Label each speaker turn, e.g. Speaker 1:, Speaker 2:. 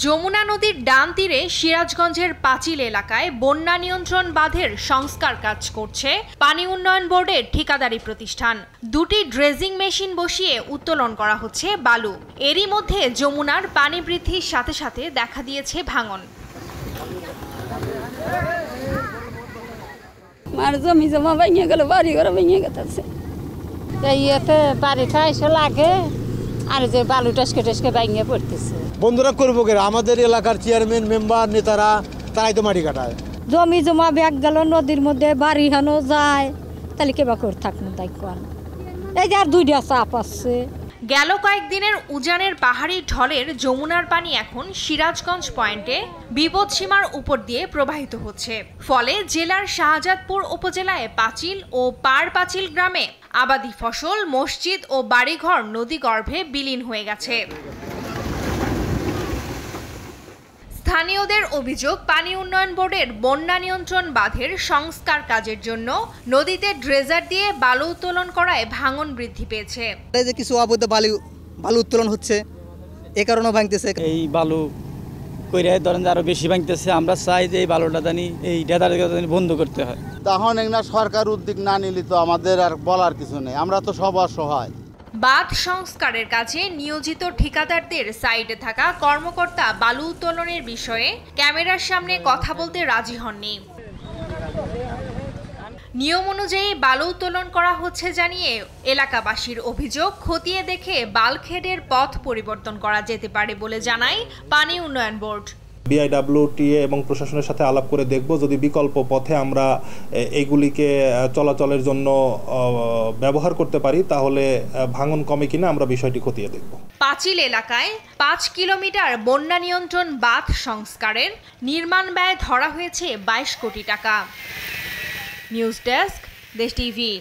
Speaker 1: যমুনা নদীর ডান তীরে সিরাজগঞ্জের পাঁচিল এলাকায় বন্যা নিয়ন্ত্রণ বাঁধের সংস্কার কাজ করছে পানি উন্নয়ন বোর্ডের ঠিকাদারি প্রতিষ্ঠান। দুটি ড্রেজিং মেশিন বসিয়ে উত্তোলন করা হচ্ছে বালু। এরই মধ্যে যমুনার পানি বৃদ্ধির সাথে সাথে দেখা দিয়েছে ভাঙন।
Speaker 2: জমি জমা ভেঙে গেল, বাড়ি ঘর ভেঙে গেছে। ইয়েতে বাড়িটা এসে লাগে আর যে বালু টসকে টসকে ভেঙে পড়তেছে।
Speaker 3: বন্ধুরা করবো কে, আমাদের এলাকার চেয়ারম্যান মেম্বার নেতারা তারাই তো মাটি কাটায়।
Speaker 2: জমি জমা ব্যাগ গেল নদীর মধ্যে, বাড়ি হানো যায়, তাহলে কেবা করে থাকবো তাই কোন। এই যে আর দুইটা চাপ আসছে।
Speaker 1: গেল কয়েকদিনের উজানের পাহাড়ি ঢলের যমুনার পানি এখন সিরাজগঞ্জ পয়েন্টে বিপদসীমার উপর দিয়ে প্রবাহিত হচ্ছে। ফলে জেলার শাহজাদপুর উপজেলায় পাঁচিল ও পার পাঁচিল গ্রামে আবাদি ফসল, মসজিদ ও বাড়িঘর নদীগর্ভে বিলীন হয়ে গেছে। স্থানীয়দের অভিযোগ, পানি উন্নয়ন বোর্ডের বন্যা নিয়ন্ত্রণ বাঁধের সংস্কার কাজের জন্য নদীতে ড্রেজার দিয়ে বালু উত্তোলন করায় ভাঙন বৃদ্ধি পেয়েছে।
Speaker 4: এই যে কিছু অবৈধ বালু উত্তোলন হচ্ছে, এ কারণেও ভাঙতেছে।
Speaker 5: এই বালু কইরা ধরেন আরো বেশি ভাঙতেছে। আমরা চাই যে এই বালুটা জানি এই ডেদার বন্ধ করতে হয়।
Speaker 6: তখন একটা সরকার উদ্যোগ না নিলে তো আমাদের আর বলার কিছু নেই, আমরা তো সব অসহায়।
Speaker 1: বাঁধ সংস্কারের কাজে নিয়োজিত ঠিকাদারদের সাইডে থাকা কর্মকর্তা বালু উত্তোলনের বিষয়ে ক্যামেরার সামনে কথা বলতে রাজি হননি। নিয়ম অনুযায়ী বালু উত্তোলন করা হচ্ছে জানিয়ে এলাকাবাসীর অভিযোগ, খতিয়ে দেখে বালখেডের পথ পরিবর্তন করা যেতে পারে বলে জানায় পানি উন্নয়ন বোর্ড।
Speaker 7: বিআইডব্লিউটিএ এবং প্রশাসনের সাথে আলাপ করে দেখব যদি বিকল্প পথে আমরা এগুলিকে চলাচলের জন্য ব্যবহার করতে পারি, তাহলে ভাঙন কমে কিনা আমরা বিষয়টি খতিয়ে দেখব।
Speaker 1: পাঁচিল এলাকায় 5 কিলোমিটার বন্যা নিয়ন্ত্রণ বাঁধ সংস্কারের নির্মাণ ব্যয় ধরা হয়েছে 22 কোটি টাকা। নিউজ ডেস্ক, দেশ টিভি।